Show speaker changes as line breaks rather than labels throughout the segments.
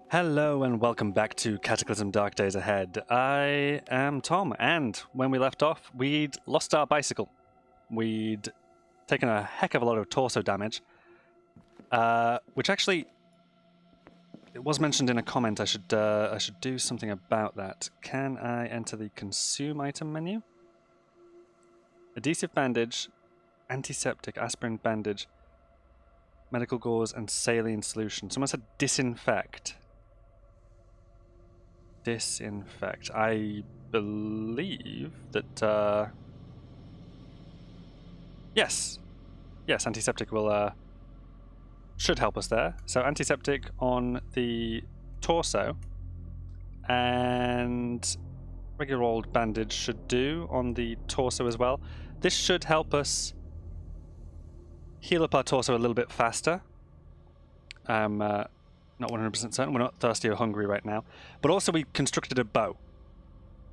Hello and welcome back to Cataclysm Dark Days Ahead. I am Tom, and when we left off, we'd lost our bicycle. We'd taken a heck of a lot of torso damage, which actually, it was mentioned in a comment. I should do something about that. Can I enter the consume item menu? Adhesive bandage, antiseptic, aspirin bandage, medical gauze, and saline solution. Someone said disinfect. Disinfect. I believe that, yes, antiseptic will, should help us there. So antiseptic on the torso, and regular old bandage should do on the torso as well. This should help us heal up our torso a little bit faster. Not 100% certain. We're not thirsty or hungry right now. But also we constructed a bow.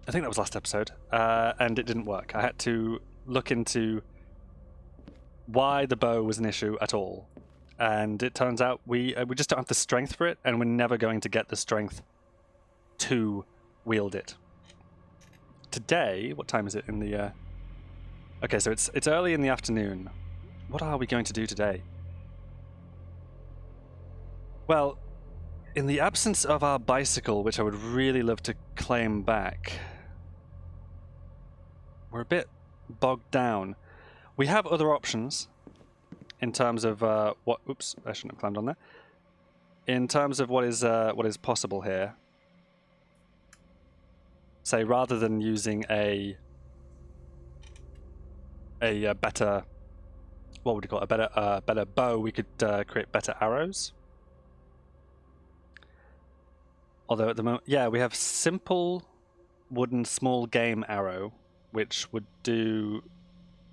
I think that was last episode. And it didn't work. I had to look into why the bow was an issue at all. And it turns out we just don't have the strength for it, and we're never going to get the strength to wield it. Today, what time is it in the... Okay, so it's early in the afternoon. What are we going to do today? Well, in the absence of our bicycle, which I would really love to claim back, we're a bit bogged down. We have other options in terms of what... Oops, I shouldn't have climbed on there. In terms of what is possible here. Say, rather than using a better... What would you call it? A better bow, we could create better arrows. Although at the moment, yeah, we have simple wooden small game arrow, which would do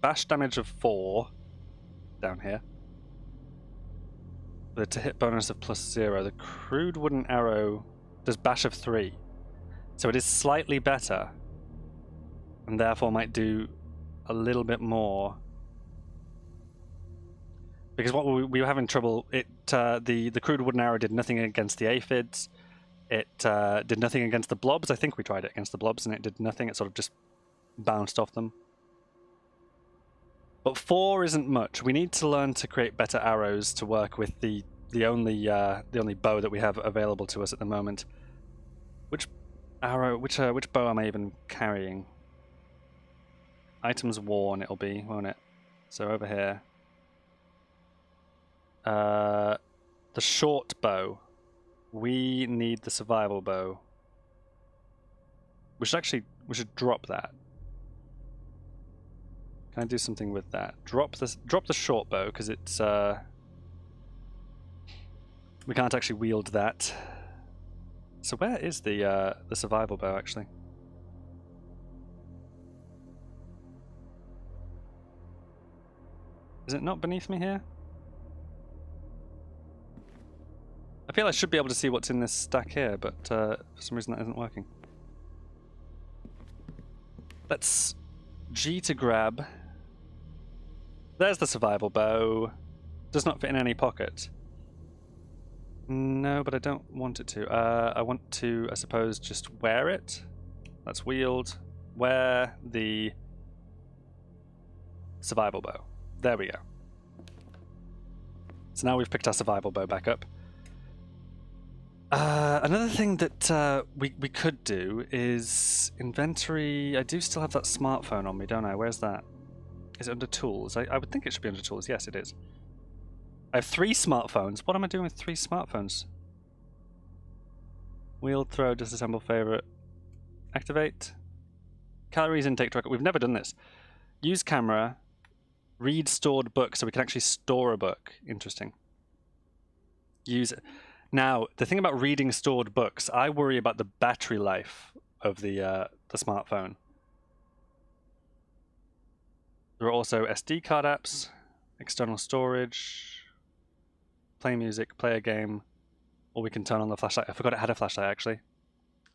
bash damage of 4 down here. With a hit bonus of +0. The crude wooden arrow does bash of 3. So it is slightly better, and therefore might do a little bit more. Because what we were having trouble, the crude wooden arrow did nothing against the aphids. It did nothing against the blobs. I think we tried it against the blobs and it did nothing. It sort of just bounced off them. But 4 isn't much. We need to learn to create better arrows to work with the only bow that we have available to us at the moment. Which bow am I even carrying? Items worn it'll be, won't it? So over here. The short bow. We need the survival bow. We should drop that. Can I do something with that? Drop the short bow, because it's we can't actually wield that. So where is the survival bow actually? Is it not beneath me here? I feel I should be able to see what's in this stack here, but for some reason that isn't working. Let's G to grab. There's the survival bow. Does not fit in any pocket. No, but I don't want it to. I want to, I suppose, just wear it. Let's wield. Wear the survival bow. There we go. So now we've picked our survival bow back up. Another thing that we could do is inventory. I do still have that smartphone on me, don't I? Where's that? Is it under tools? I would think it should be under tools. Yes, it is. I have 3 smartphones. What am I doing with 3 smartphones? Wield, throw, disassemble, favorite. Activate. Calories intake tracker. We've never done this. Use camera. Read stored book, so we can actually store a book. Interesting. Use it. Now, the thing about reading stored books, I worry about the battery life of the smartphone. There are also SD card apps, external storage, play music, play a game, or we can turn on the flashlight. I forgot it had a flashlight, actually.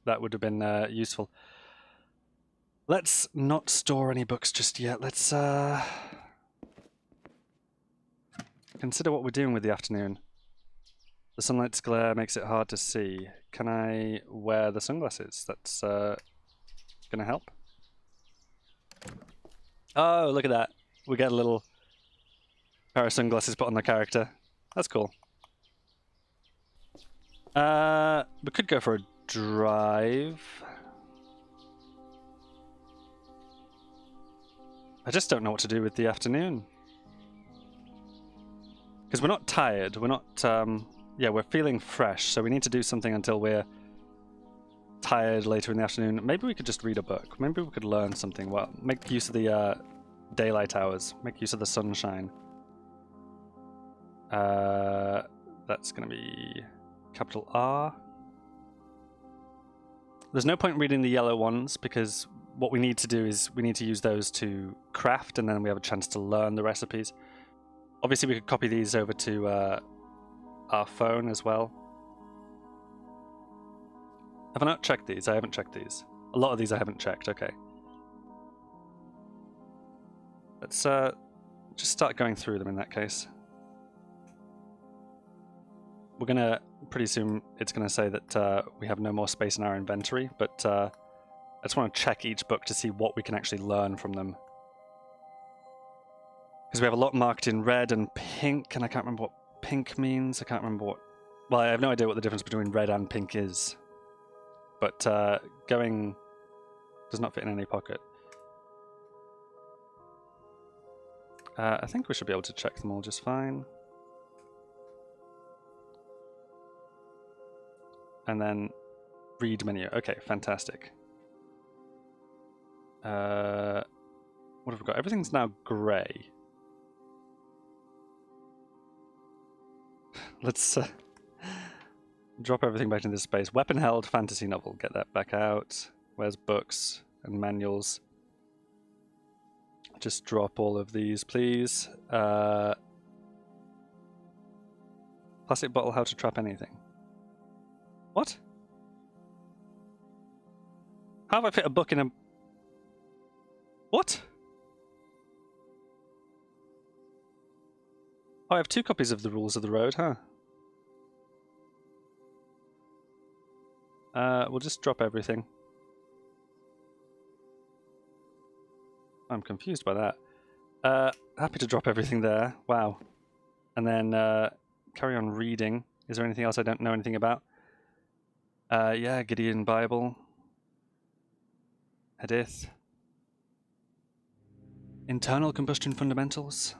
That would have been useful. Let's not store any books just yet. Let's consider what we're doing with the afternoon. The sunlight's glare makes it hard to see. Can I wear the sunglasses? That's gonna help. Oh, look at that. We get a little pair of sunglasses put on the character. That's cool. We could go for a drive. I just don't know what to do with the afternoon. Because we're not tired, we're not, yeah, we're feeling fresh, so we need to do something until we're tired later in the afternoon. Maybe we could just read a book. Maybe we could learn something. Well, make use of the daylight hours. Make use of the sunshine. That's going to be capital R. There's no point reading the yellow ones because what we need to do is we need to use those to craft, and then we have a chance to learn the recipes. Obviously, we could copy these over to our phone as well. Have I not checked these? I haven't checked these. A lot of these I haven't checked. Okay. Let's just start going through them in that case. We're gonna, pretty soon, it's gonna say that we have no more space in our inventory, but I just want to check each book to see what we can actually learn from them. Because we have a lot marked in red and pink, and I can't remember what pink means. I can't remember what... Well, I have no idea what the difference between red and pink is. But going does not fit in any pocket. I think we should be able to check them all just fine. And then read menu. Okay, fantastic. What have we got? Everything's now grey. Let's drop everything back into this space. Weapon held, fantasy novel. Get that back out. Where's books and manuals? Just drop all of these, please. Plastic bottle, how to trap anything. What? How have I fit a book in a... What? Oh, I have 2 copies of the Rules of the Road, huh? We'll just drop everything. I'm confused by that. Happy to drop everything there. Wow. And then carry on reading. Is there anything else I don't know anything about? Yeah, Gideon Bible. Hadith. Internal Combustion Fundamentals.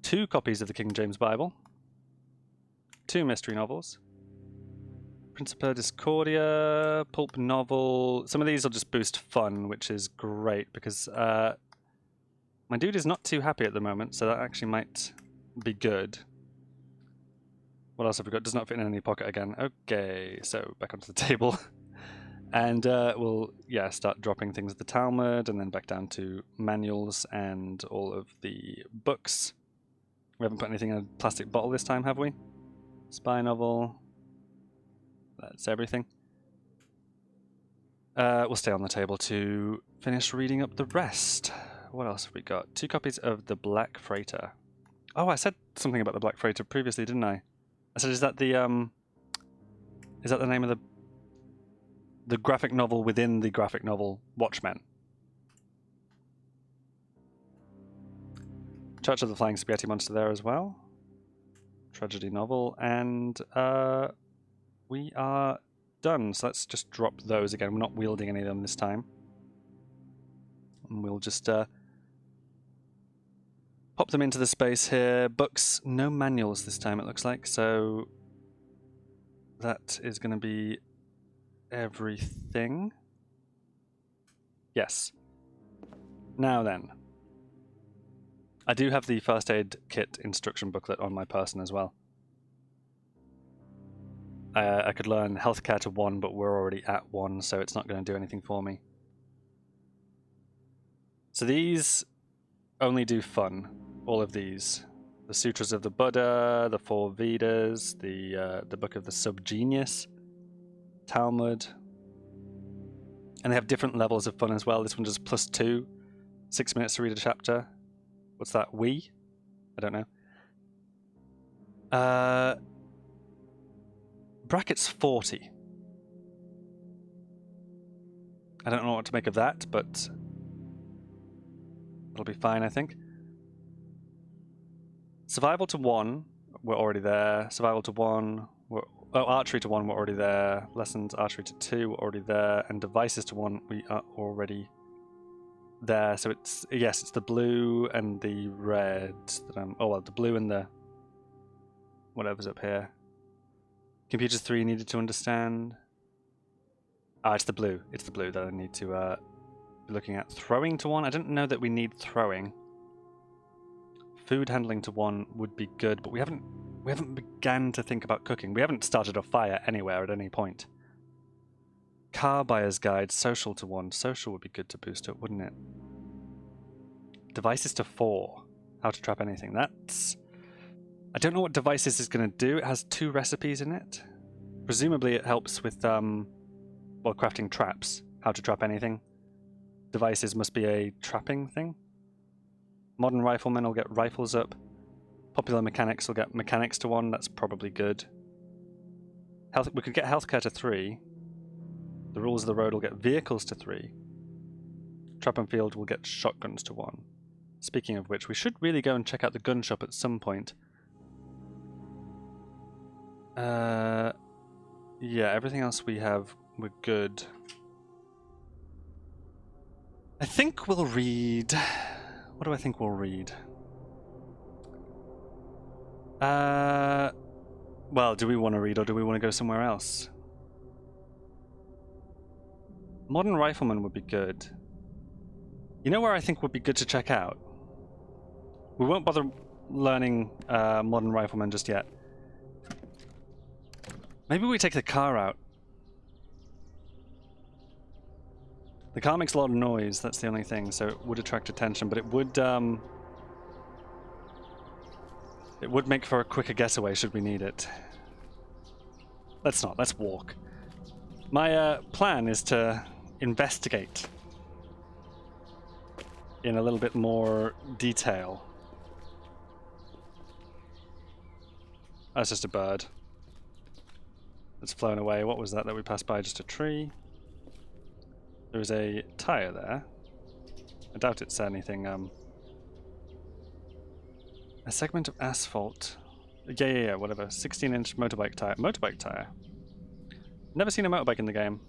2 copies of the King James Bible. 2 mystery novels. Principia Discordia, pulp novel. Some of these will just boost fun, which is great because my dude is not too happy at the moment, so that actually might be good. What else have we got? Does not fit in any pocket again. Okay, so back onto the table. And we'll, yeah, start dropping things at the Talmud, and then back down to manuals and all of the books. We haven't put anything in a plastic bottle this time, have we? Spy novel. That's everything. We'll stay on the table to finish reading up the rest. What else have we got? 2 copies of The Black Freighter. Oh, I said something about The Black Freighter previously, didn't I? I said, is that the name of the graphic novel within the graphic novel Watchmen? Church of the Flying Spaghetti Monster there as well. Tragedy novel, and we are done. So let's just drop those again. We're not wielding any of them this time. And we'll just pop them into the space here. Books, no manuals this time it looks like, so that is going to be everything. Yes. Now then. I do have the first aid kit instruction booklet on my person as well. I could learn healthcare to 1, but we're already at 1, so it's not going to do anything for me. So these only do fun. All of these. The Sutras of the Buddha, the 4 Vedas, the Book of the Subgenius, Talmud. And they have different levels of fun as well. This one does +2, 6 minutes to read a chapter. What's that? I don't know. Brackets 40. I don't know what to make of that, but it'll be fine, I think. Survival to 1, we're already there. Survival to 1, archery to 1, we're already there. Lessons, archery to 2, we're already there. And devices to 1, we are already there. So it's, yes, it's the blue and the red that I'm, oh well, the blue and the whatever's up here. Computers 3 needed to understand. Ah, it's the blue. It's the blue that I need to be looking at. Throwing to 1, I didn't know that we need throwing. Food handling to 1 would be good, but we haven't began to think about cooking. We haven't started a fire anywhere at any point. Car buyer's guide, social to 1. Social would be good to boost up, wouldn't it? Devices to 4. How to trap anything. That's... I don't know what devices is going to do. It has 2 recipes in it. Presumably it helps with, well, crafting traps. How to trap anything. Devices must be a trapping thing. Modern riflemen will get rifles up. Popular mechanics will get mechanics to 1. That's probably good. Health, we could get healthcare to 3. The rules of the road will get vehicles to 3. Trap and field will get shotguns to 1. Speaking of which, we should really go and check out the gun shop at some point. Yeah, everything else we have, we're good. I think we'll read... What do I think we'll read? Well, do we want to read or do we want to go somewhere else? Modern Rifleman would be good. You know where I think would be good to check out? We won't bother learning Modern Rifleman just yet. Maybe we take the car out. The car makes a lot of noise, that's the only thing, so it would attract attention, but it would make for a quicker getaway should we need it. Let's not, let's walk. My plan is to investigate in a little bit more detail. That's just a bird. It's flown away. What was that we passed by? Just a tree? There was a tire there. I doubt it's anything, a segment of asphalt. Yeah, whatever. 16-inch motorbike tire. Motorbike tire. Never seen a motorbike in the game.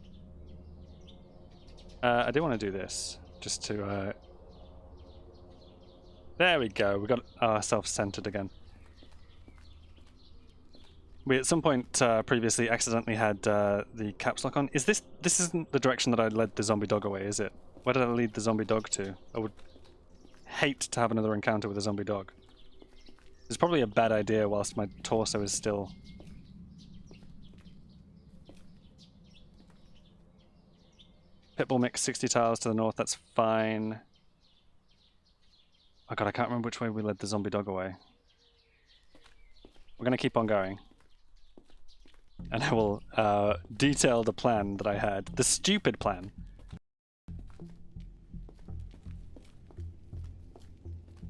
I do want to do this. Just to, There we go. We got ourselves centered again. We at some point previously accidentally had the caps lock on. This isn't the direction that I led the zombie dog away, is it? Where did I lead the zombie dog to? I would hate to have another encounter with a zombie dog. It's probably a bad idea whilst my torso is still... Pitbull mix 60 tiles to the north, that's fine. Oh god, I can't remember which way we led the zombie dog away. We're gonna keep on going. And I will detail the plan that I had. The stupid plan.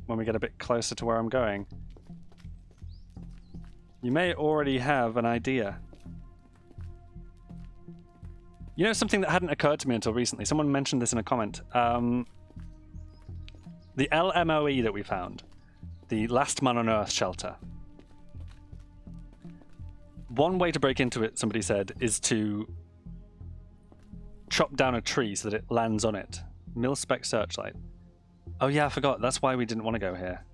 When we get a bit closer to where I'm going. You may already have an idea. You know, something that hadn't occurred to me until recently. Someone mentioned this in a comment. The LMOE that we found. The Last Man on Earth shelter. One way to break into it, somebody said, is to chop down a tree so that it lands on it. Mil-spec searchlight. Oh yeah, I forgot. That's why we didn't want to go here.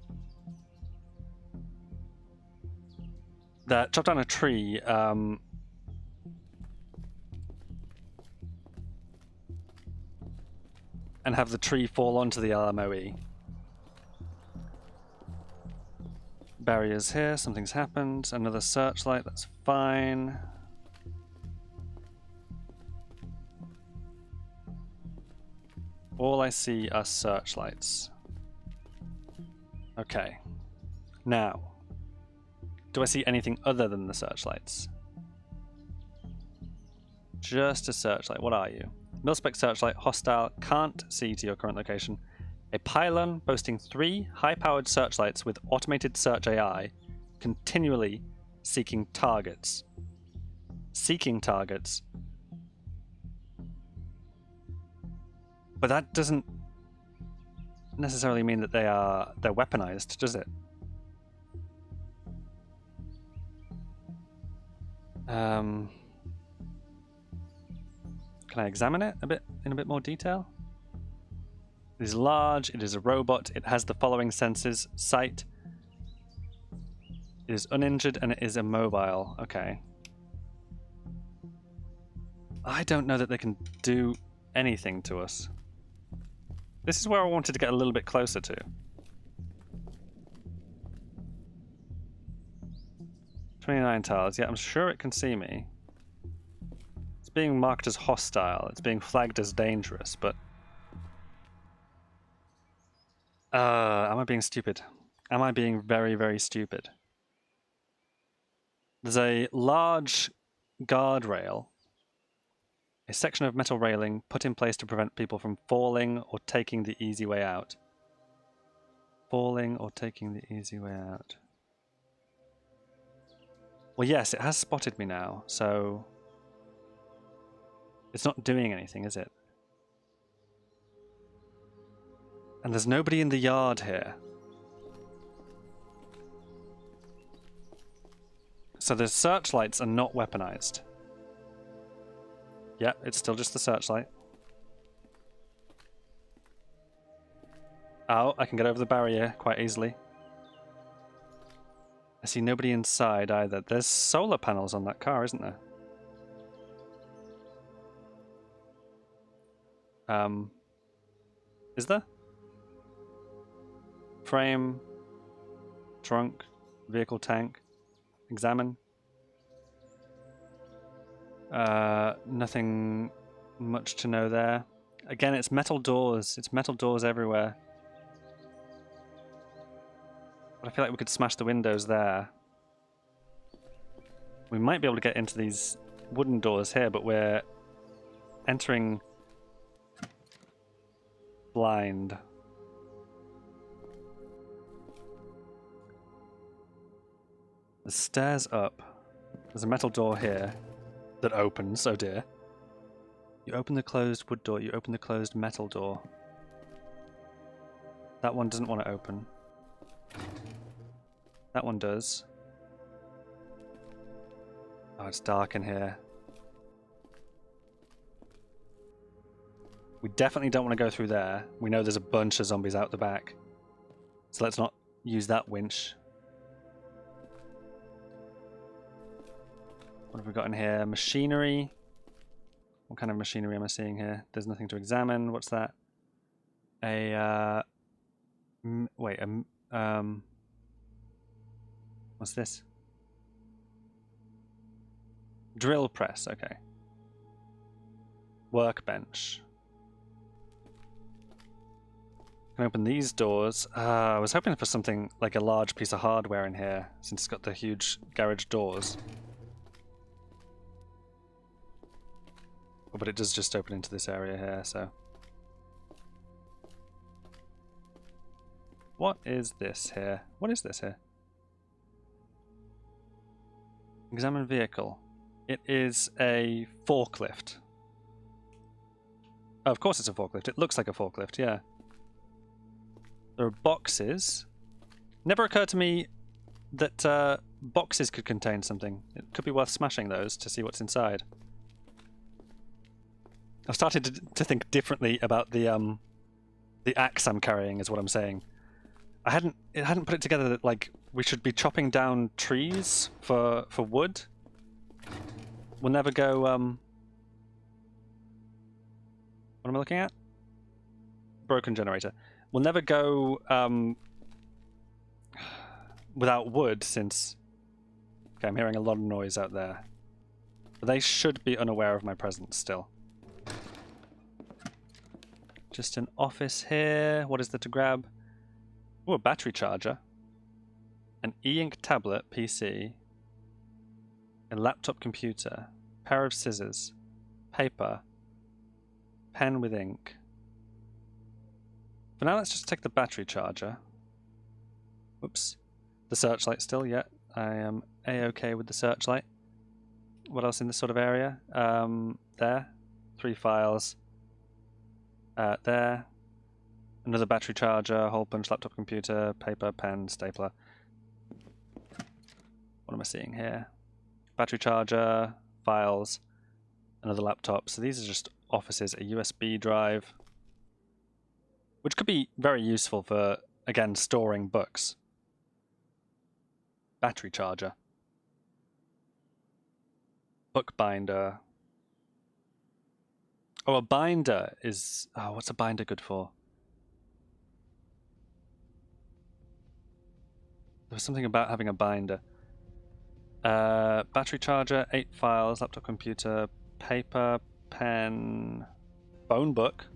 That chop down a tree, and have the tree fall onto the LMOE. Barriers here, something's happened. Another searchlight, that's fine. All I see are searchlights. Okay. Now, do I see anything other than the searchlights? Just a searchlight. What are you? Mil-spec searchlight, hostile, can't see to your current location. A pylon boasting 3 high-powered searchlights with automated search AI continually seeking targets. Seeking targets. But that doesn't necessarily mean that they're weaponized, does it? Can I examine it in a bit more detail? It is large, it is a robot, it has the following senses: sight, it is uninjured, and it is immobile. Okay. I don't know that they can do anything to us. This is where I wanted to get a little bit closer to. 29 tiles. Yeah, I'm sure it can see me. It's being marked as hostile. It's being flagged as dangerous, but... am I being stupid? Am I being very, very stupid? There's a large guardrail, a section of metal railing put in place to prevent people from falling or taking the easy way out. Falling or taking the easy way out. Well, yes, it has spotted me now, so... It's not doing anything, is it? And there's nobody in the yard here. So the searchlights are not weaponized. Yeah, it's still just the searchlight. Oh, I can get over the barrier quite easily. I see nobody inside either. There's solar panels on that car, isn't there? Is there? Frame, trunk, vehicle tank, examine. Nothing much to know there. Again, it's metal doors. It's metal doors everywhere. But I feel like we could smash the windows there. We might be able to get into these wooden doors here, but we're entering blind. The stairs up. There's a metal door here that opens, oh dear. You open the closed wood door, you open the closed metal door. That one doesn't want to open. That one does. Oh, it's dark in here. We definitely don't want to go through there. We know there's a bunch of zombies out the back. So let's not use that winch. What have we got in here? Machinery. What kind of machinery am I seeing here? There's nothing to examine. What's that? What's this? Drill press, okay. Workbench. Can open these doors. I was hoping for something like a large piece of hardware in here, since it's got the huge garage doors. Oh, but it does just open into this area here, so... What is this here? What is this here? Examine vehicle. It is a forklift. Oh, of course it's a forklift. It looks like a forklift, yeah. There are boxes. Never occurred to me that boxes could contain something. It could be worth smashing those to see what's inside. I've started to think differently about the axe I'm carrying, is what I'm saying. It hadn't put it together that like we should be chopping down trees for wood. We'll never go what am I looking at? Broken generator. We'll never go without wood since... Okay, I'm hearing a lot of noise out there. But they should be unaware of my presence still. Just an office here. What is there to grab? Oh, a battery charger. An e-ink tablet PC. A laptop computer. Pair of scissors. Paper. Pen with ink. For now, let's just take the battery charger. Whoops. The searchlight still, yeah. I am a-okay with the searchlight. What else in this sort of area? There. 3 files. There. Another battery charger, hole punch, laptop computer, paper, pen, stapler. What am I seeing here? Battery charger, files, another laptop. So these are just offices, a USB drive, which could be very useful for, again, storing books. Battery charger. Book binder. Oh, a binder is... Oh, what's a binder good for? There was something about having a binder. Battery charger, 8 files, laptop computer, paper, pen, phone book.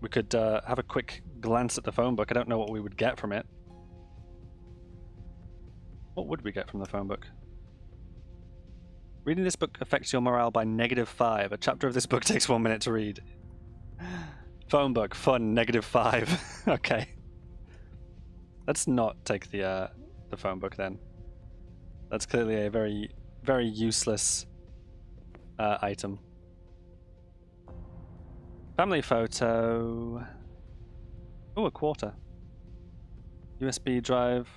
We could have a quick glance at the phone book. I don't know what we would get from it. What would we get from the phone book? Reading this book affects your morale by -5. A chapter of this book takes 1 minute to read. Phone book, fun, -5. Okay. Let's not take the phone book then. That's clearly a very, very useless item. Family photo. Oh, a quarter. USB drive.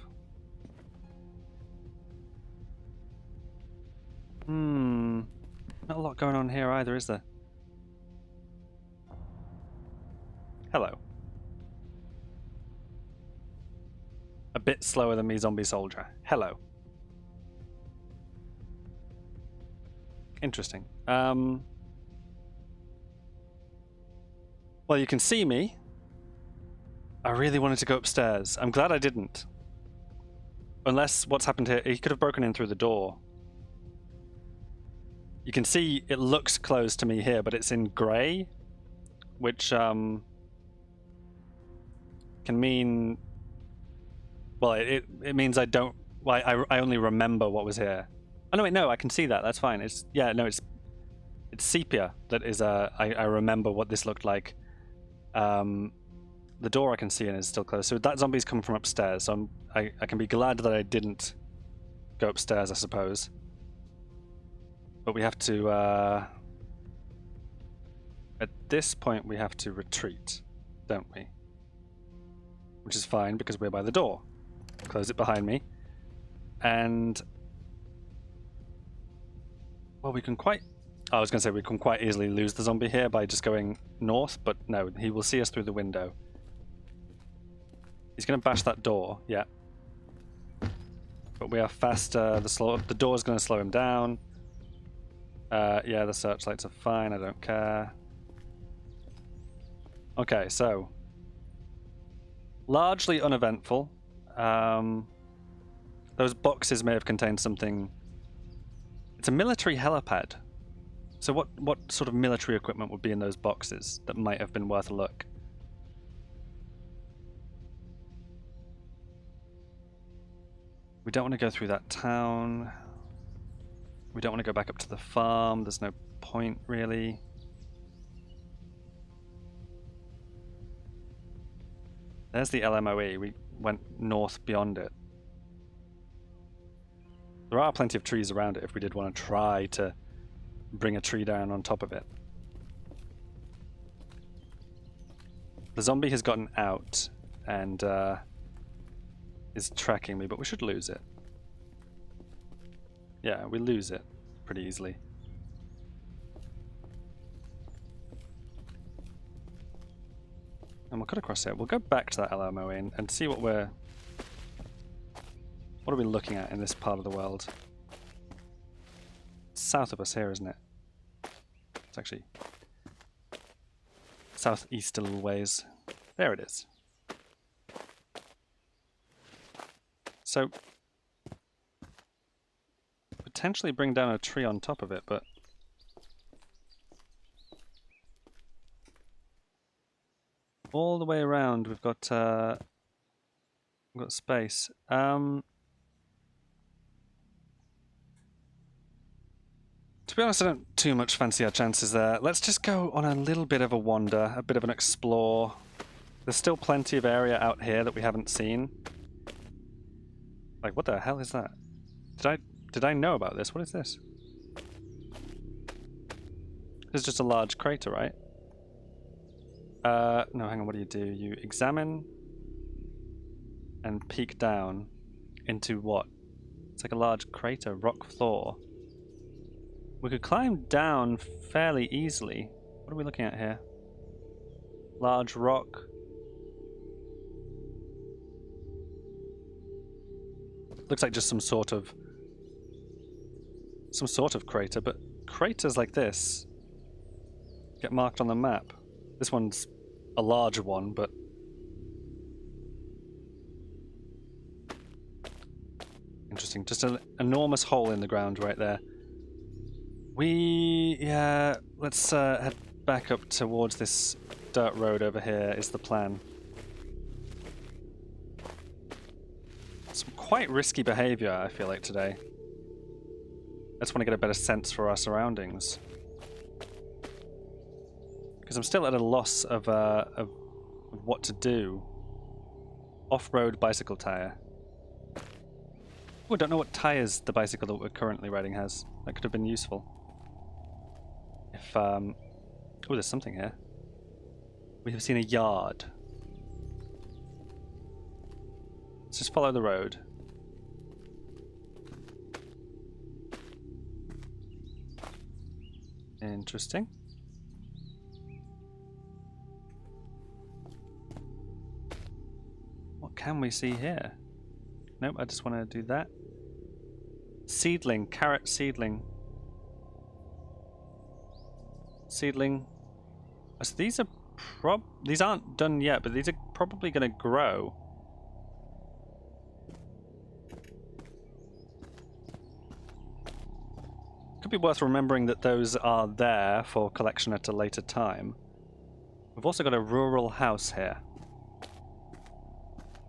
Not a lot going on here either, is there? Hello. A bit slower than me, zombie soldier. Hello. Interesting. Well, you can see me. I really wanted to go upstairs. I'm glad I didn't. Unless what's happened here, he could have broken in through the door. You can see it looks closed to me here, but it's in grey, which can mean... Well, it means I don't... Well, I only remember what was here. Oh, no, wait, no, I can see that. That's fine. It's... Yeah, no, it's sepia that is... I remember what this looked like. The door I can see in is still closed. So that zombie's coming from upstairs. So I can be glad that I didn't go upstairs, I suppose. But we have to... At this point, we have to retreat, don't we? Which is fine, because we're by the door. Close it behind me. And... Well, we can quite... I was going to say we can quite easily lose the zombie here by just going north, but no, he will see us through the window. He's going to bash that door, yeah. But we are faster. The door's going to slow him down. Yeah, the searchlights are fine. I don't care. Okay, so largely uneventful. Those boxes may have contained something. It's a military helipad. So what sort of military equipment would be in those boxes that might have been worth a look? We don't want to go through that town. We don't want to go back up to the farm. There's no point, really. There's the LMOE. We went north beyond it. There are plenty of trees around it if we did want to try to bring a tree down on top of it. The zombie has gotten out and is tracking me, but we should lose it. Yeah, we lose it pretty easily. And we'll cut across it. We'll go back to that LMO and see what we're... What are we looking at in this part of the world? It's south of us here, isn't it? It's actually southeast a little ways. There it is. So potentially bring down a tree on top of it, but all the way around we've got space. To be honest, I don't too much fancy our chances there. Let's just go on a little bit of a wander, a bit of an explore. There's still plenty of area out here that we haven't seen. Like, what the hell is that? Did I know about this? What is this? This is just a large crater, right? No, hang on, what do? You examine and peek down into what? It's like a large crater, rock floor. We could climb down fairly easily. What are we looking at here? Large rock. Looks like just some sort of crater, but craters like this get marked on the map. This one's a larger one, but interesting. Just an enormous hole in the ground right there. Let's head back up towards this dirt road over here is the plan. Some quite risky behavior, I feel like, today. I just want to get a better sense for our surroundings. Because I'm still at a loss of what to do. Off-road bicycle tire. Oh, I don't know what tires the bicycle that we're currently riding has. That could have been useful. If, oh, there's something here. We have seen a yard. Let's just follow the road. Interesting. What can we see here? Nope, I just want to do that. Seedling, carrot seedling. Seedling. So these aren't done yet, but these are probably going to grow. Could be worth remembering that those are there for collection at a later time. We've also got a rural house here.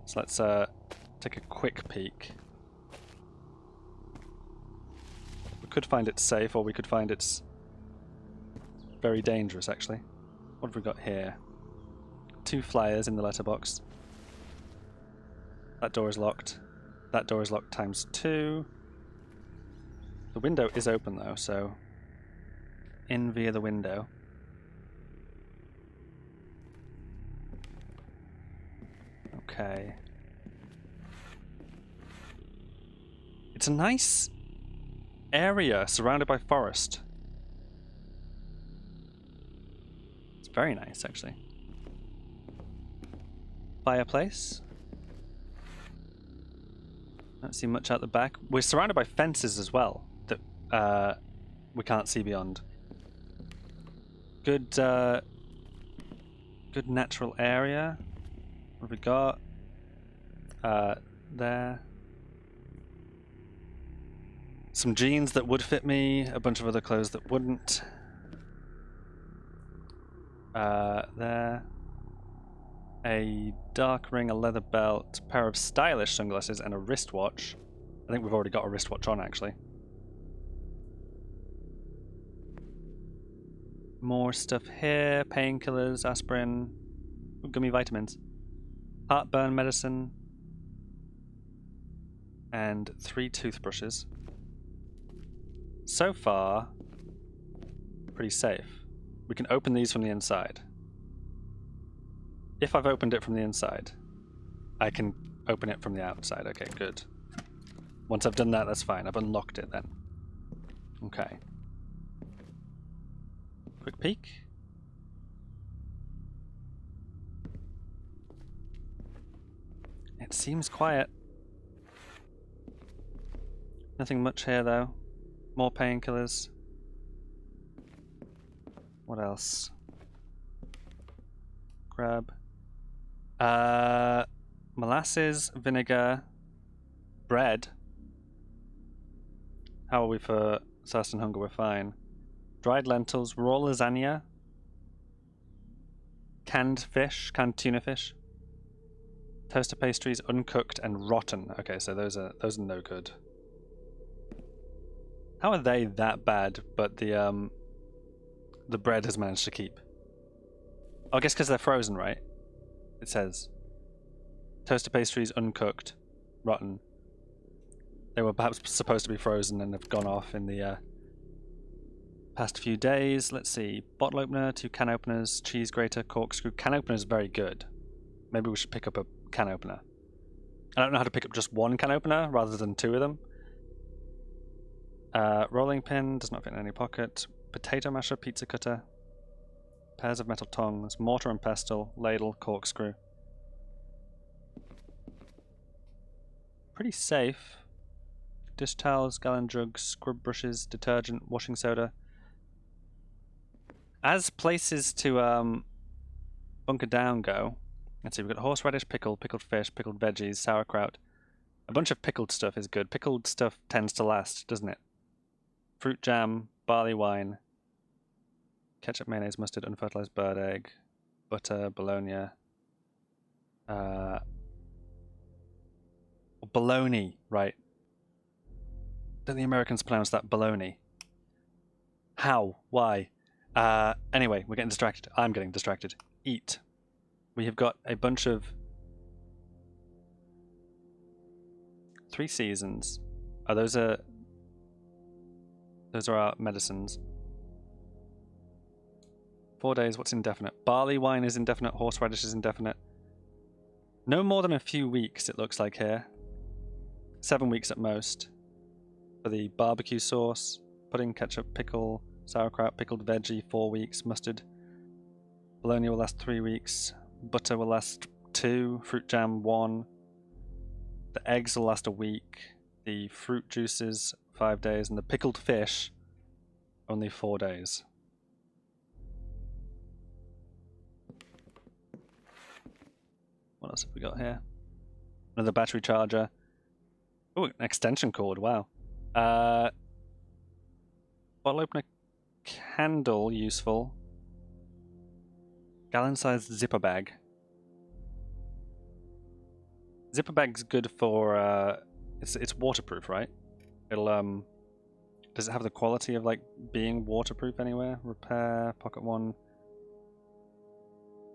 So let's take a quick peek. We could find it safe, or we could find it's very dangerous, actually. What have we got here? 2 flyers in the letterbox. That door is locked. That door is locked times 2. The window is open though, so in via the window. Okay. It's a nice area surrounded by forest. It's very nice, actually. Fireplace. Don't see much out the back. We're surrounded by fences as well that we can't see beyond. Good natural area. What have we got? There. Some jeans that would fit me, a bunch of other clothes that wouldn't. There. A dark ring, a leather belt, a pair of stylish sunglasses, and a wristwatch. I think we've already got a wristwatch on, actually. More stuff here. Painkillers, aspirin, gummy vitamins, heartburn medicine, and 3 toothbrushes. So far, pretty safe. We can open these from the inside. If I've opened it from the inside, I can open it from the outside. Okay, good. Once I've done that, that's fine. I've unlocked it then. Okay. Quick peek. It seems quiet. Nothing much here though. More painkillers. What else? Grab. Molasses, vinegar, bread. How are we for thirst and hunger? We're fine. Dried lentils, raw lasagna, canned fish, canned tuna fish, toaster pastries, uncooked and rotten. Okay, so those are no good. How are they that bad? But the bread has managed to keep. Oh, I guess because they're frozen, right? It says toaster pastries, uncooked, rotten. They were perhaps supposed to be frozen and have gone off in the past few days. Let's see. Bottle opener, 2 can openers, cheese grater, corkscrew. Can opener is very good. Maybe we should pick up a can opener. I don't know how to pick up just 1 can opener rather than 2 of them. Rolling pin, does not fit in any pocket. Potato masher, pizza cutter. Pairs of metal tongs, mortar and pestle, ladle, corkscrew. Pretty safe. Dish towels, gallon jugs, scrub brushes, detergent, washing soda. As places to bunker down go, let's see, we've got horseradish, pickle, pickled fish, pickled veggies, sauerkraut. A bunch of pickled stuff is good. Pickled stuff tends to last, doesn't it? Fruit jam, barley wine, ketchup, mayonnaise, mustard, unfertilized bird egg, butter, bologna. Bologna, right. Don't the Americans pronounce that baloney? How? Why? Anyway, we're getting distracted. I'm getting distracted. Eat. We have got a bunch of 3 seasons. Oh, those are our medicines. 4 days, what's indefinite? Barley wine is indefinite, horseradish is indefinite. No more than a few weeks, it looks like here. 7 weeks at most. For the barbecue sauce, pudding, ketchup, pickle, sauerkraut, pickled veggie, 4 weeks. Mustard, bologna will last 3 weeks. Butter will last 2. Fruit jam, 1. The eggs will last a week. The fruit juices, 5 days. And the pickled fish, only 4 days. What else have we got here? Another battery charger. Oh, an extension cord, wow. Bottle opener, candle, useful. Gallon-sized zipper bag. Zipper bag's good for, it's waterproof, right? It'll, does it have the quality of, like, being waterproof anywhere? Repair, pocket one.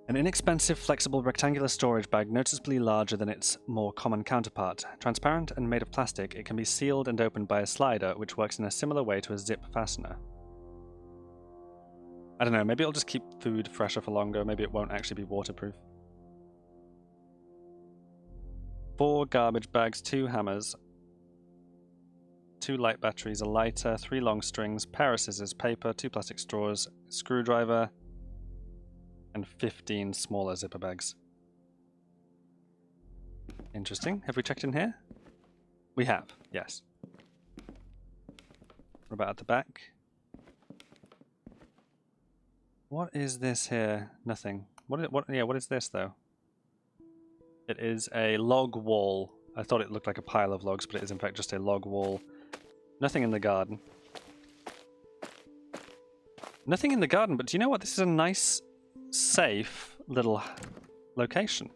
An inexpensive, flexible, rectangular storage bag noticeably larger than its more common counterpart. Transparent and made of plastic, it can be sealed and opened by a slider, which works in a similar way to a zip fastener. I don't know, maybe it'll just keep food fresher for longer, maybe it won't actually be waterproof. 4 garbage bags, 2 hammers, 2 light batteries, a lighter, 3 long strings, pair of scissors, paper, 2 plastic straws, screwdriver, and 15 smaller zipper bags. Interesting. Have we checked in here? We have, yes. What about at the back? What is this here? Nothing. What is this though? It is a log wall. I thought it looked like a pile of logs, but it is in fact just a log wall. Nothing in the garden. Nothing in the garden, but do you know what? This is a nice, safe little location.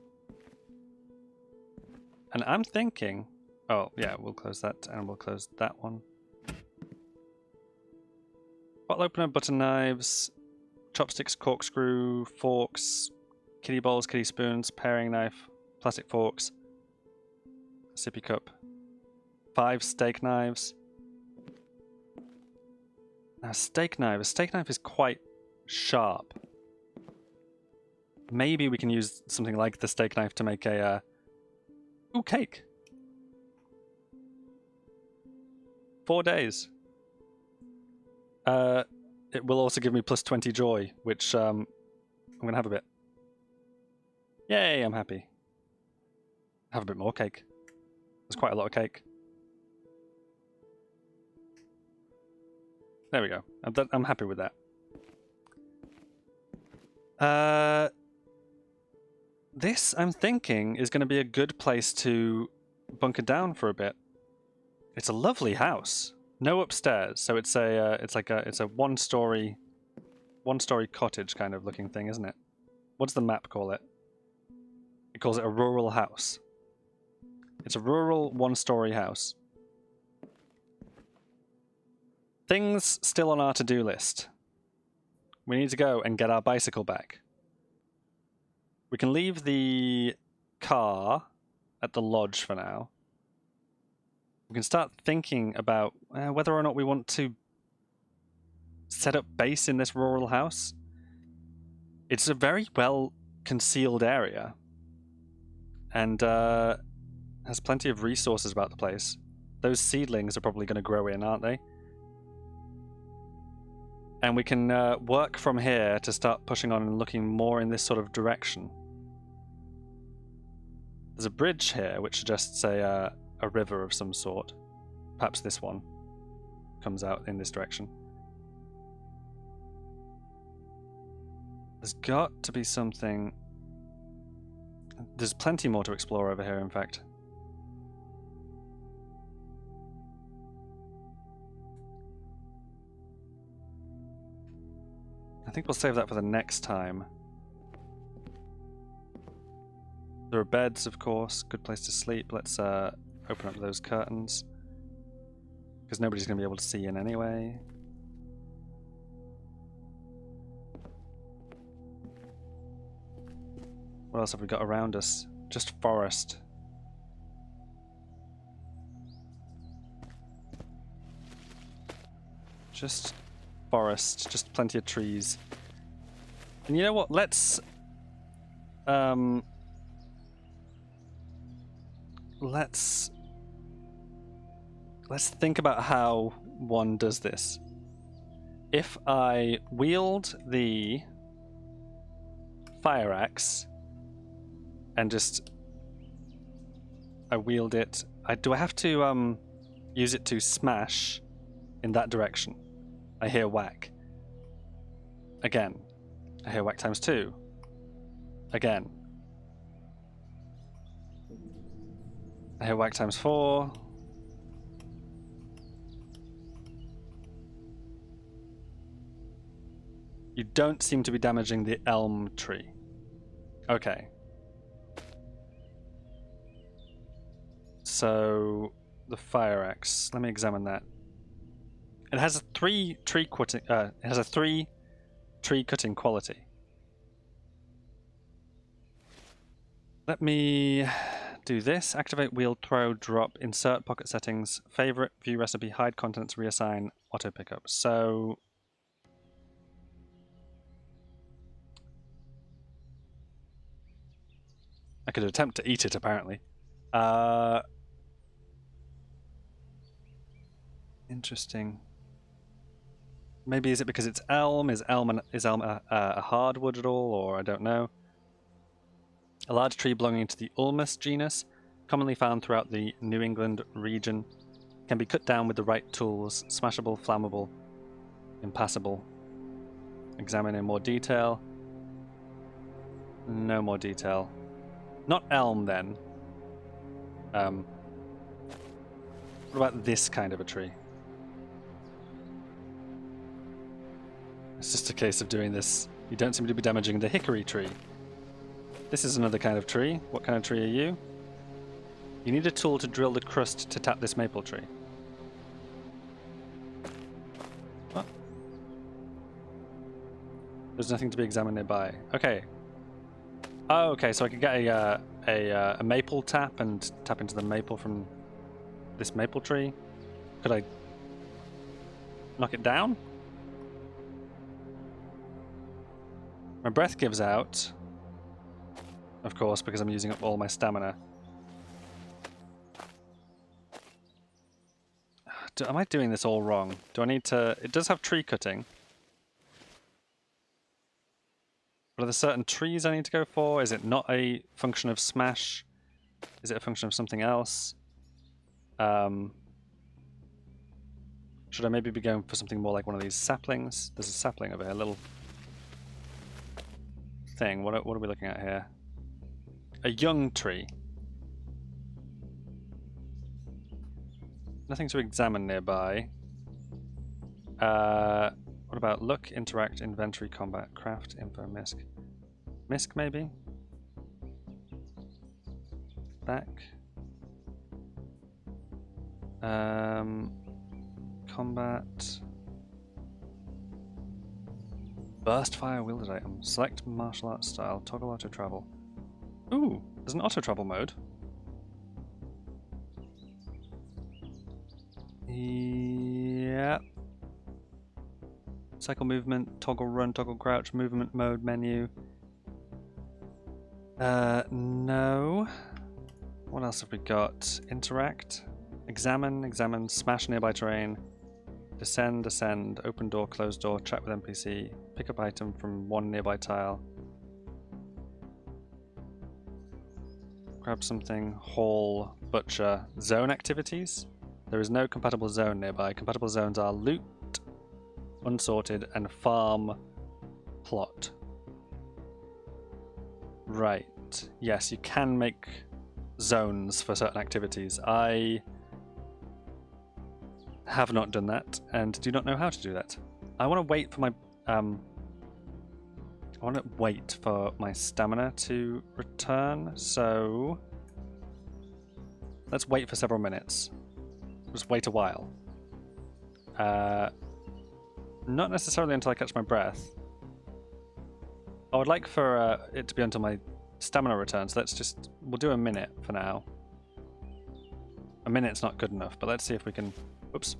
And I'm thinking... Oh, yeah, we'll close that, and we'll close that one. Bottle opener, butter knives, chopsticks, corkscrew, forks, kiddie bowls, kiddie spoons, paring knife, plastic forks, sippy cup, 5 steak knives. Now, a steak knife is quite sharp. Maybe we can use something like the steak knife to make a ooh, cake. 4 days. It will also give me plus 20 joy, which I'm gonna have a bit. Yay, I'm happy. Have a bit more cake. There's quite a lot of cake. There we go. I'm happy with that. This, I'm thinking, is going to be a good place to bunker down for a bit. It's a lovely house. No upstairs, so it's a one-story cottage kind of looking thing, isn't it? What does the map call it? It calls it a rural house. It's a rural one-story house. Things still on our to-do list. We need to go and get our bicycle back. We can leave the car at the lodge for now. we can start thinking about whether or not we want to set up base in this rural house. It's a very well concealed area and has plenty of resources about the place. Those seedlings are probably going to grow in, aren't they? And we can work from here to start pushing on and looking more in this sort of direction. There's a bridge here which suggests a river of some sort. Perhaps this one comes out in this direction. There's got to be something. There's plenty more to explore over here, in fact. I think we'll save that for the next time. There are beds, of course. Good place to sleep. Let's open up those curtains. Because nobody's going to be able to see in anyway. What else have we got around us? Just forest. Just forest. Just plenty of trees. And you know what? Let's think about how one does this. If I wield the fire axe and just I wield it, do I have to use it to smash in that direction? I hear whack. Again. I hear whack times 2. Again. I hear whack times 4. You don't seem to be damaging the elm tree. Okay. So the fire axe. Let me examine that. It has a 3 tree cutting. It has a 3 tree cutting quality. Let me do this. Activate wield, throw, drop, insert pocket settings, favorite, view recipe, hide contents, reassign, auto pickup. So I could attempt to eat it, apparently. Interesting. Maybe is it because it's elm? Is elm a hardwood at all, or I don't know. A large tree belonging to the ulmus genus, commonly found throughout the New England region, can be cut down with the right tools. Smashable, flammable, impassable. Examine in more detail. No more detail. Not elm, then. What about this kind of a tree? It's just a case of doing this. You don't seem to be damaging the hickory tree. This is another kind of tree. What kind of tree are you? You need a tool to drill the crust to tap this maple tree. What? There's nothing to be examined nearby. Okay. Oh, okay, so I could get a maple tap and tap into the maple from this maple tree. Could I knock it down? My breath gives out. Of course, because I'm using up all my stamina. Am I doing this all wrong? Do I need to... It does have tree cutting. But are there certain trees I need to go for? Is it not a function of smash? Is it a function of something else? Should I maybe be going for something more like one of these saplings? There's a sapling over here, a little thing. What are we looking at here? A young tree. Nothing to examine nearby. What about look, interact, inventory, combat, craft, info, misc? Misc, maybe? Back. Combat. Burst fire wielded item. Select martial arts style. Toggle auto travel. Ooh, there's an auto travel mode. Cycle movement, toggle run, toggle crouch, movement mode menu. No. What else have we got? Interact, examine, smash nearby terrain, descend, open door, close door, chat with NPC, pick up item from one nearby tile, grab something, haul, butcher, zone activities. There is no compatible zone nearby. Compatible zones are loot, unsorted, and farm plot. Right. Yes, you can make zones for certain activities. I have not done that and do not know how to do that. I want to wait for my stamina to return, so let's wait for several minutes. Just wait a while. Not necessarily until I catch my breath. I would like for it to be until my stamina returns. We'll do a minute for now. A minute's not good enough, but let's see if we can... Oops.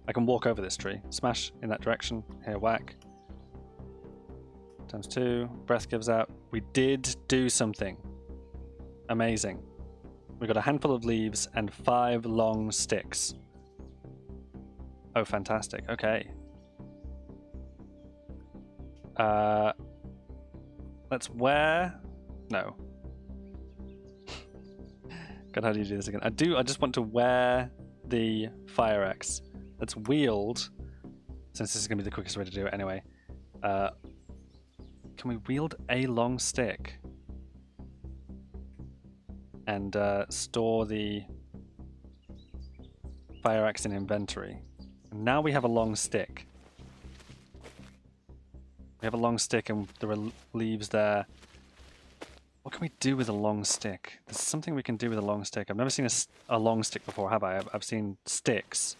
I can walk over this tree. Smash in that direction. Here, whack. Times 2. Breath gives out. We did do something. Amazing. We got a handful of leaves and 5 long sticks. Oh, fantastic. Okay. Let's wear... No. God, how do you do this again? I just want to wear the fire axe. Let's wield, since this is going to be the quickest way to do it anyway. Can we wield a long stick? And store the fire axe in inventory. And now we have a long stick. We have a long stick and there are leaves there. What can we do with a long stick? There's something we can do with a long stick. I've never seen a long stick before, have I? I've seen sticks.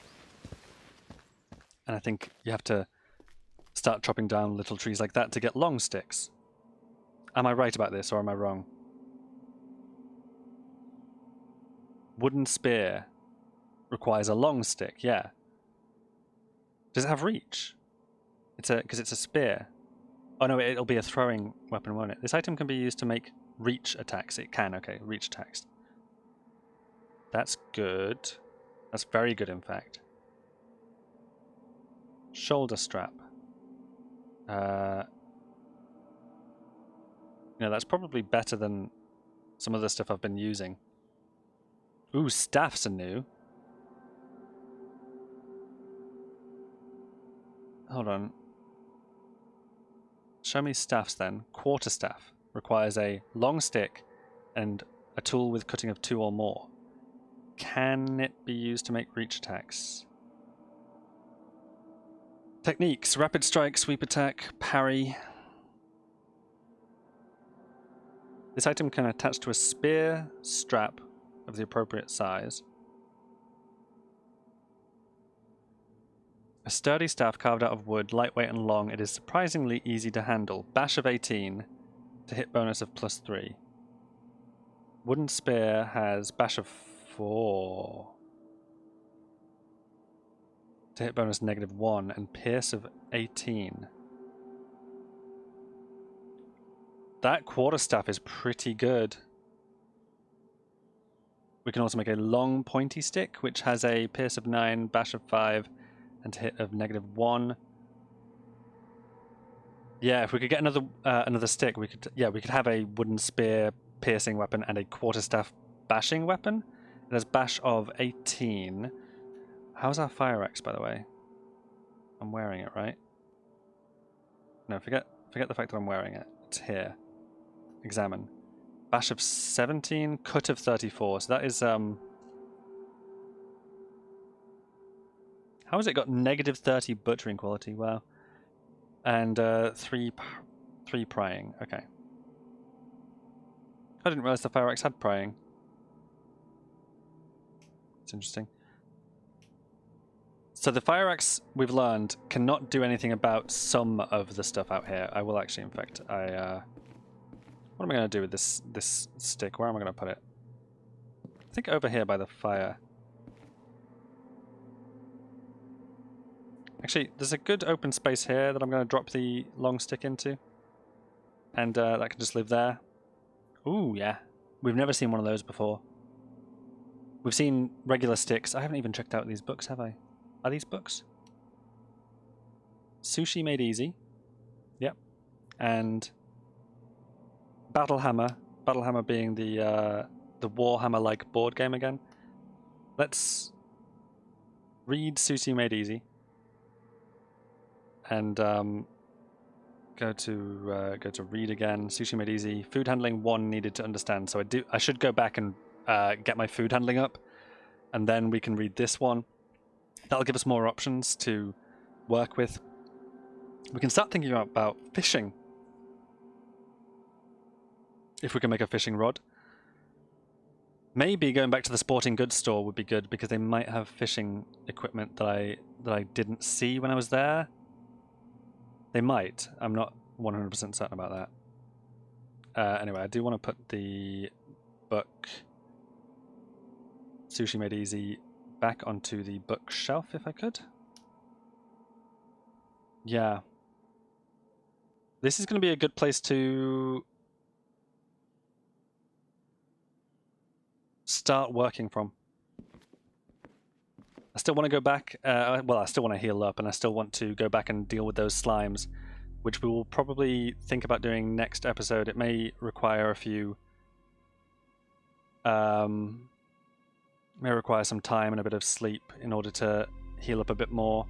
And I think you have to start chopping down little trees like that to get long sticks. Am I right about this or am I wrong? Wooden spear requires a long stick, yeah. Does it have reach? Because it's a spear. Oh no, it'll be a throwing weapon, won't it? This item can be used to make reach attacks. It can, okay, reach attacks. That's good. That's very good, in fact. Shoulder strap. That's probably better than some other stuff I've been using. Ooh, staffs are new. Hold on. Show me staffs then. Quarterstaff requires a long stick and a tool with cutting of 2 or more. Can it be used to make reach attacks? Techniques: rapid strike, sweep attack, parry. This item can attach to a spear strap of the appropriate size. A sturdy staff carved out of wood, lightweight and long. It is surprisingly easy to handle. Bash of 18 to hit bonus of +3. Wooden spear has bash of 4 to hit bonus -1 and pierce of 18. That quarterstaff is pretty good. We can also make a long pointy stick, which has a pierce of 9, bash of 5, and hit of -1. Yeah, if we could get another stick, we could have a wooden spear piercing weapon and a quarterstaff bashing weapon. It has bash of 18. How's our fire axe, by the way? I'm wearing it, right? No, forget the fact that I'm wearing it. It's here. Examine. Bash of 17, cut of 34. So that is how has it got -30 butchering quality? Wow. And 3 prying. Okay. I didn't realize the fire axe had prying. It's interesting. So the fire axe, we've learned, cannot do anything about some of the stuff out here. I will actually, in fact, what am I going to do with this stick? Where am I going to put it? I think over here by the fire. Actually, there's a good open space here that I'm going to drop the long stick into. And that can just live there. Ooh, yeah. We've never seen one of those before. We've seen regular sticks. I haven't even checked out these books, have I? Are these books? Sushi Made Easy. Yep. And Battlehammer. Battlehammer being the Warhammer-like board game again. Let's read Sushi Made Easy. And go to read again. Sushi Made Easy. Food handling 1 needed to understand. So I should go back and get my food handling up, and then we can read this one. That'll give us more options to work with. We can start thinking about fishing. If we can make a fishing rod. Maybe going back to the sporting goods store would be good, because they might have fishing equipment that I didn't see when I was there. They might. I'm not 100% certain about that. Anyway, I do want to put the book Sushi Made Easy back onto the bookshelf if I could. Yeah. This is going to be a good place to start working from. I still want to go back, well, I still want to heal up, and I still want to go back and deal with those slimes, which we will probably think about doing next episode. It may require a few, may require some time and a bit of sleep in order to heal up a bit more,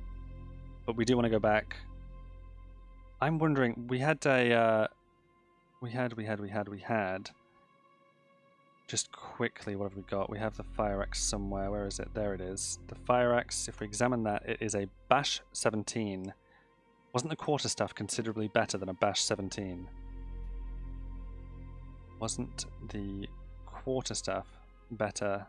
but we do want to go back. I'm wondering, we had just quickly, what have we got? We have the fire axe somewhere. Where is it? There it is. The fire axe, if we examine that, it is a Bash 17. Wasn't the quarterstaff considerably better than a Bash 17? Wasn't the quarterstaff better?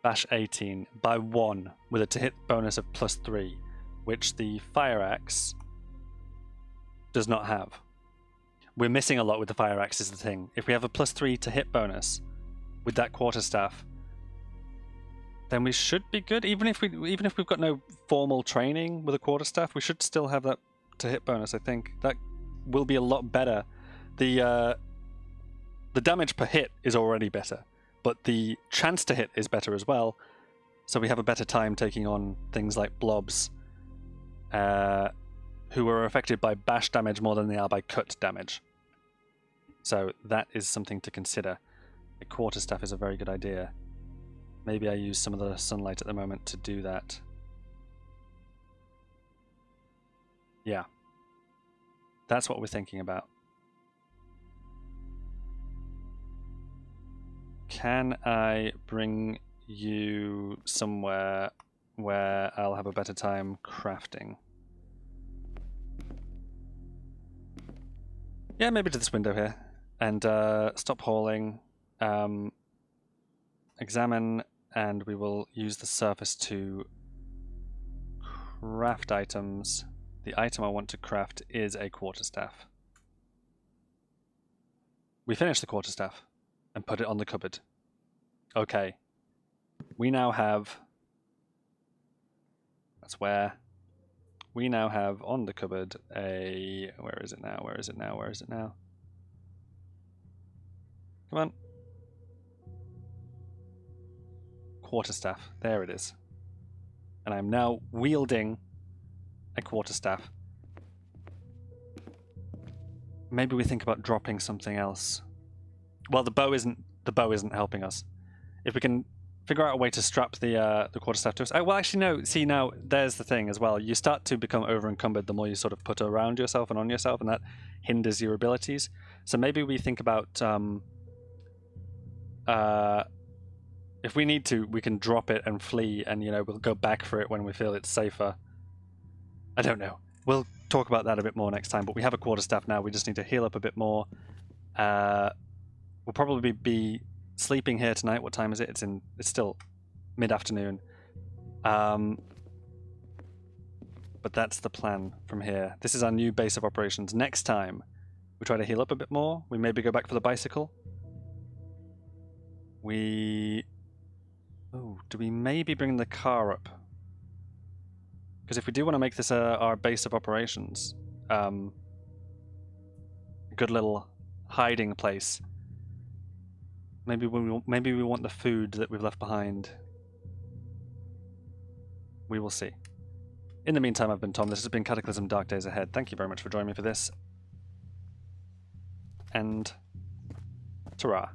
Bash 18 by 1 with a to hit bonus of +3, which the fire axe does not have. We're missing a lot with the fire axe is the thing. If we have a +3 to hit bonus with that quarterstaff, then we should be good. Even if we've got no formal training with a quarterstaff, we should still have that to hit bonus. I think that will be a lot better. The damage per hit is already better, but the chance to hit is better as well. So we have a better time taking on things like blobs, who are affected by bash damage more than they are by cut damage. So that is something to consider. A quarterstaff is a very good idea. Maybe I use some of the sunlight at the moment to do that. Yeah. That's what we're thinking about. Can I bring you somewhere where I'll have a better time crafting? Yeah, maybe to this window here. And stop hauling. Examine, and we will use the surface to craft items. The item I want to craft is a quarterstaff. We finished the quarterstaff and put it on the cupboard. Okay. We now have... That's where... We now have on the cupboard a... Where is it now? Where is it now? Where is it now? Come on. Quarterstaff. There it is. And I'm now wielding a quarterstaff. Maybe we think about dropping something else. Well, the bow isn't helping us. If we can figure out a way to strap the quarterstaff to us. Oh, well, actually, no. See, now, there's the thing as well. You start to become over-encumbered the more you sort of put around yourself and on yourself, and that hinders your abilities. So maybe we think about... if we need to, we can drop it and flee, and, you know, we'll go back for it when we feel it's safer. I don't know. We'll talk about that a bit more next time, but we have a quarterstaff now. We just need to heal up a bit more. We'll probably be sleeping here tonight. What time is it? It's still mid-afternoon. But that's the plan from here. This is our new base of operations. Next time, we try to heal up a bit more. We maybe go back for the bicycle. Oh, do we maybe bring the car up? Because if we do want to make this our base of operations, a good little hiding place, maybe we want the food that we've left behind. We will see. In the meantime, I've been Tom. This has been Cataclysm Dark Days Ahead. Thank you very much for joining me for this. And ta-ra.